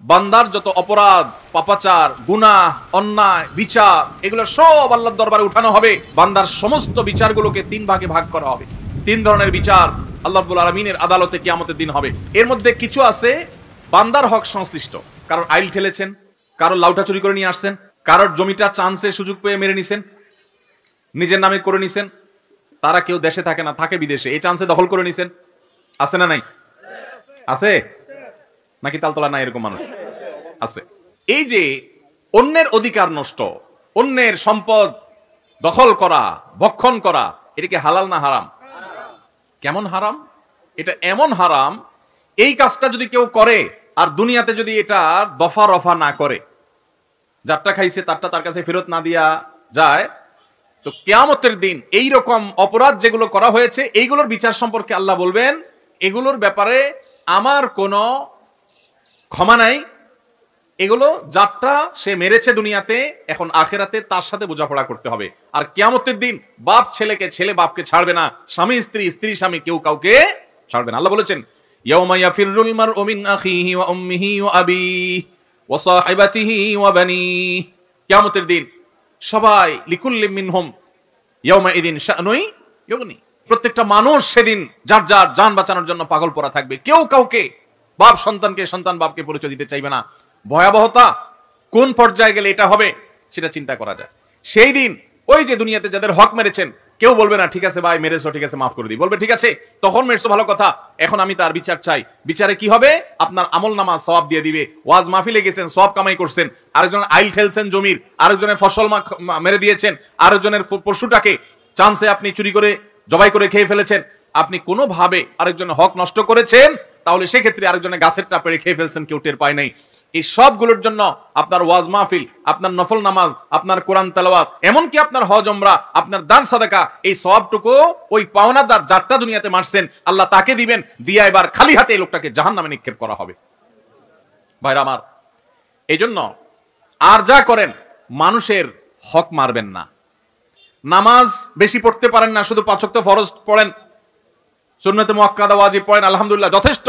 বান্দার যত অপরাধ, পাপাচার, গুনাহ, অন্যায়, বিচার, এগুলো সব আল্লাহর দরবারে উঠানো হবে। বান্দার সমস্ত বিচারগুলোকে 3 ভাগে ভাগ করা হবে। 3 ধরনের বিচার আল্লাহ রাব্বুল আলামিনের আদালতে কিয়ামতের দিন হবে। এর মধ্যে কিছু আছে বান্দার হক সংশ্লিষ্ট। কারোর আইল ঠেলেছেন, কারোর লাউটা চুরি করে নিয়ে আসছেন, কারোর জমিটা চান্সে সুযোগ পেয়ে মেরে নিছেন, নিজের নামে করে নিছেন। তারা কেউ দেশে থাকে না, থাকে বিদেশে, এই চান্সে দখল করে নিছেন। আছে না নাই? আছে নাকি তালতলা নাই এরকম মানুষ? আছে। এই যে অন্যের অধিকার নষ্ট, অন্যের সম্পদ দখল করা, ভক্ষণ করা, এটা কি হালাল না হারাম? কেমন হারাম? এটা এমন হারাম, এই কাজটা যদি কেউ করে আর দুনিয়াতে যদি এটা দফা রফা না করে, যারটা খাইছে তারটা তার কাছে ফেরত না দিয়া যায়, তো কিয়ামতের দিন এই রকম অপরাধ যেগুলো করা হয়েছে এইগুলোর বিচার সম্পর্কে আল্লাহ বলবেন, এগুলোর ব্যাপারে আমার কোনো ক্ষমা নাই। এগুলো যারটা সে মেরেছে দুনিয়াতে, এখন আখেরাতে তার সাথে বোঝাপড়া করতে হবে। আর কিয়ামতের দিন বাপ ছেলেকে, ছেলে বাপকে ছাড়বে না, স্বামী স্ত্রী, স্ত্রী স্বামী, কেউ কাউকে ছাড়বে না। আল্লাহ বলেছেন, ইয়াউমা ইয়াফিরুল মারউ মিন আখিহি ওয়া উম্মিহি ওয়া আবিহি ওয়া সাহিবাতিহি ওয়া বানিহি। কিয়ামতের দিন সবাই লিকুল্লি মিনহুম ইয়াউমা ইদিন শানুই ইউগনি। প্রত্যেকটা মানুষ সেদিন যার যার জান বাঁচানোর জন্য পাগল পড়া থাকবে। কেউ কাউকে, বাপ সন্তানকে, সন্তান বাপকে পরিচয় দিতে চাইবে না। ভয়াবহতা কোন পর্যায়ে গেলে এটা হবে সেটা চিন্তা করা যায়। সেই দিন ওই যে দুনিয়াতে যাদের হক মেরেছেন, কেউ বলবে না ঠিক আছে ভাই মেরেছো, ঠিক আছে মাফ করে দিই। বলবে ঠিক আছে তখন মেরেছো ভালো কথা, এখন আমি তার বিচার চাই। বিচারে কি হবে? আপনার আমল নামা সওয়াব দিয়ে দিবে। ওয়াজ মাহফিলে গেছেন, সওয়াব কামাই করছেন, আরেকজন আইল ঠেলছেন জমির, আরেকজনের ফসল মেরে দিয়েছেন, আরেকজনের পশুটাকে চান্সে আপনি চুরি করে জবাই করে খেয়ে ফেলেছেন, আপনি কোনোভাবে আরেকজনের হক নষ্ট করেছেন, তাহলে সেক্ষেত্রে আরেকজনের গাছেরটা পেড়ে খেয়ে ফেলছেন, কেউ টের পায় নাই। এই সবগুলোর জন্য আপনার ওয়াজ মাহফিল, আপনার নফল নামাজ, আপনার কোরআন তেলাওয়াত, এমনকি আপনার হজ উমরা, আপনার দান সাদাকা, এই সওয়াবটুকু ওই পাওনাদার যারটা দুনিয়াতে মারছেন আল্লাহ তাকে দিবেন, দিয়া এবার খালি হাতে এই লোকটাকে জাহান্নামে নিক্ষেপ করা হবে। ভাইরা আমার, এই জন্য আর যা করেন মানুষের হক মারবেন না। নামাজ বেশি পড়তে পারেন না, শুধু 5 ওয়াক্ত ফরজ পড়েন, সুন্নতে মুআক্কাদা ওয়াজিব পড়েন, আলহামদুলিল্লাহ যথেষ্ট।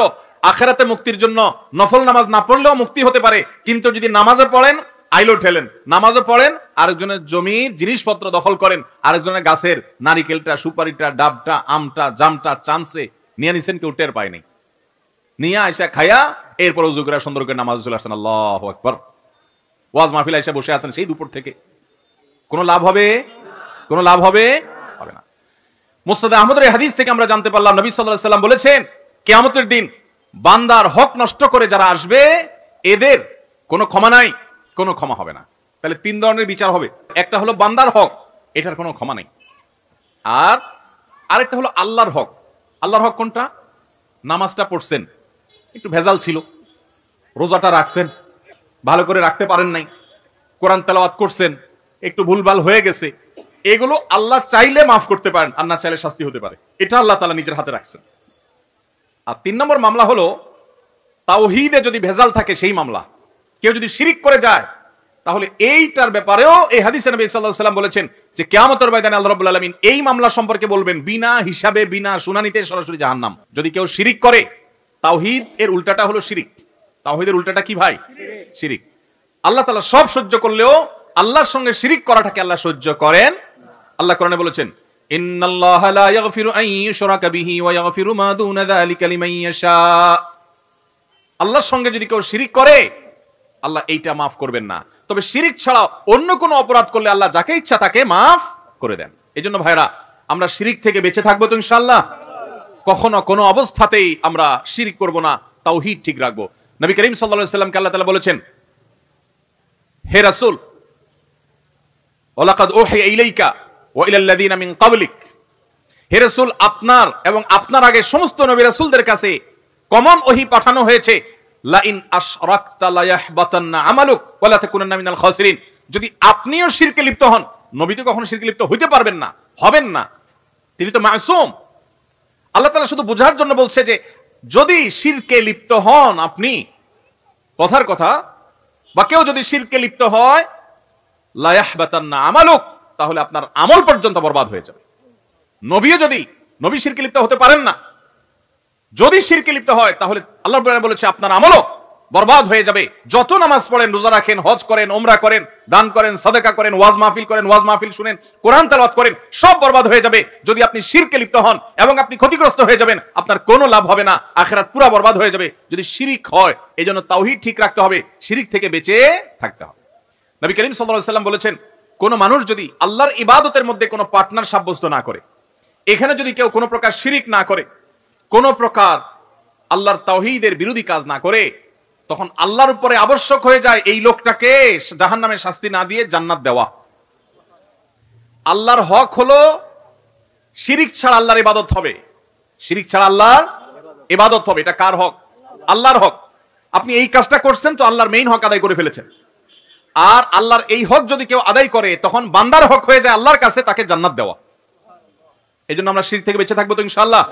আখিরাতে মুক্তির জন্য নফল নামাজ না পড়লেও মুক্তি হতে পারে। কিন্তু যদি নামাজে পড়েন, আইলো ঠেলেন, নামাজে পড়েন, আরেকজনের জমির জিনিসপত্র দখল করেন, আরেকজনের গাছের নারিকেলটা, সুপারিটা, ডাবটা, আমটা, জামটা চান্সে নিয়ে নিছেন, কেউ টের পায় নাই, নিয়ে আইসা খায়া এরপর ওযু করে সুন্দর করে নামাজে চলে আসছেন, আল্লাহু আকবার। ওয়াজ মাহফিল আইসা বসে আছেন সেই দুপুর থেকে, কোনো লাভ হবে? কোনো লাভ হবে? হবে না। মুসনাদ আহমদের এই হাদিস থেকে আমরা জানতে পারলাম, নবী সাল্লাল্লাহু আলাইহি ওয়াসাল্লাম বলেছেন, কিয়ামতের দিন বান্দার হক নষ্ট করে যারা আসবে এদের কোনো ক্ষমা নাই, কোনো ক্ষমা হবে না। তাহলে 3 ধরনের বিচার হবে। একটা হলো বান্দার হক, এটার কোনো ক্ষমা নেই। আর আরেকটা হলো আল্লাহর হক। আল্লাহর হক কোনটা? নামাজটা পড়ছেন, একটু ভেজাল ছিল, রোজাটা রাখছেন, ভালো করে রাখতে পারেন নাই, কোরআন তেলাওয়াত করছেন, একটু ভুলভাল হয়ে গেছে, এগুলো আল্লাহ চাইলে মাফ করতে পারেন, আর না চাইলে শাস্তি হতে পারে। এটা আল্লাহ তাআলা নিজের হাতে রাখছেন। আর 3 নম্বর মামলা হলো তাওহীদে যদি ভেজাল থাকে, সেই মামলা। কেউ যদি শিরিক করে যায়, তাহলে এইটার ব্যাপারেও এই হাদিসে নবী সাল্লাল্লাহু আলাইহি ওয়াসাল্লাম বলেছেন যে কিয়ামতের ময়দানে আল্লাহ রাব্বুল আলামিন এই মামলা সম্পর্কে বলবেন, বিনা হিসাবে, বিনা শুনানিতে সরাসরি জাহান্নাম। যদি কেউ শিরিক করে, তাওহীদ এর উল্টাটা হলো শিরিক। তাওহীদের উল্টাটা কি ভাই? শিরিক। আল্লাহ তাআলা সব সহ্য করলেও আল্লাহর সঙ্গে শিরিক করাটাকে আল্লাহ সহ্য করেন। আল্লাহ কোরআনে বলেছেন, ইন্নাল্লাহা লা ইয়াগফিরু আন ইউশরাকা বিহি ওয়া ইয়াগফিরু মা দুনা যালিকা লিমান ইয়াশা। আল্লাহর সঙ্গে যদি কেউ শিরিক করে, আল্লাহ এইটা মাফ করবেন না। তবে শিরিক ছাড়া অন্য কোনো অপরাধ করলে আল্লাহ যাকে ইচ্ছা তাকে মাফ করে দেন। এজন্য ভাইরা, আমরা শিরিক থেকে বেঁচে থাকবো তো ইনশাআল্লাহ। কখনো কোনো অবস্থাতেই আমরা শিরিক করব না, তাওহীদ ঠিক রাখবো। নবী করিম সাল্লাল্লাহু আলাইহি ওয়াসাল্লামকে আল্লাহ তাআলা বলেছেন, হে রাসূল, ওয়ালাকাদ উহিয়া ইলাইকা ওয়া ইলাল লাযিনা মিন ক্বাবলিক, হে রাসূল, আপনার এবং আপনার আগে সমস্ত নবী রাসূলদের কাছে কমন ওহী পাঠানো হয়েছে, লা ইন আশরাকতা লা ইয়াহবাতান্না আমালুক ওয়া লা তাকুনান্না মিনাল খাসিরিন। যদি আপনিও শিরকে লিপ্ত হন, নবী তো কখনো শিরকে লিপ্ত হইতে পারবেন না, হবেন না, তিনি তো মাসুম। আল্লাহ তাআলা শুধু বোঝার জন্য বলছে যে যদি শিরকে লিপ্ত হন আপনি, কথার কথা, বা কেউ যদি শিরকে লিপ্ত হয়, লা ইয়াহবাতান্না আমালুক, তাহলে আপনার আমল পর্যন্ত বরবাদ হয়ে যাবে। নবীও যদি নবী শিরকে লিপ্ত হতে পারেন না, যদি শিরকে লিপ্ত হয়, তাহলে আল্লাহ বলেছে আপনার আমলও বরবাদ হয়ে যাবে। যত নামাজ পড়েন, রোজা রাখেন, হজ করেন, ওমরা করেন, দান করেন, সাদাকা করেন, ওয়াজ মাহফিল করেন, ওয়াজ মাহফিল শুনেন, কোরআন তেলাওয়াত করেন, সব বরবাদ হয়ে যাবে যদি আপনি শিরকে লিপ্ত হন, এবং আপনি ক্ষতিগ্রস্ত হয়ে যাবেন, আপনার কোনো লাভ হবে না, আখিরাত পুরো বরবাদ হয়ে যাবে যদি শিরিক হয়। এজন্য তাওহীদ ঠিক রাখতে হবে, শিরিক থেকে বেঁচে থাকতে হবে। নবী করিম সাল্লাল্লাহু আলাইহি ওয়াসাল্লাম বলেছেন, কোন মানুষ যদি আল্লাহর ইবাদতের মধ্যে কোনো পার্টনার সাব্যস্ত না করে, এখানে যদি কেউ কোনো প্রকার শিরিক না করে, কোনো প্রকার আল্লাহর তাওহীদের বিরোধী কাজ না করে, তখন আল্লাহর উপরে আবশ্যক হয়ে যায় এই লোকটাকে জাহান্নামের শাস্তি না দিয়ে জান্নাত দেওয়া। আল্লাহর হক হলো শিরিক ছাড়া আল্লাহর ইবাদত হবে, শিরিক ছাড়া আল্লাহর ইবাদত হবে। এটা কার হক? আল্লাহর হক। আপনি এই কাজটা করছেন তো আল্লাহর মেইন হক আদায় করে ফেলেছেন। আর আল্লাহর এই হক যদি কেউ আদায় করে, তখন বান্দার হক হয়ে যায় আল্লাহর কাছে তাকে জান্নাত দেওয়া। এই জন্য আমরা শিরক থেকে বেঁচে থাকবো তো ইনশাআল্লাহ।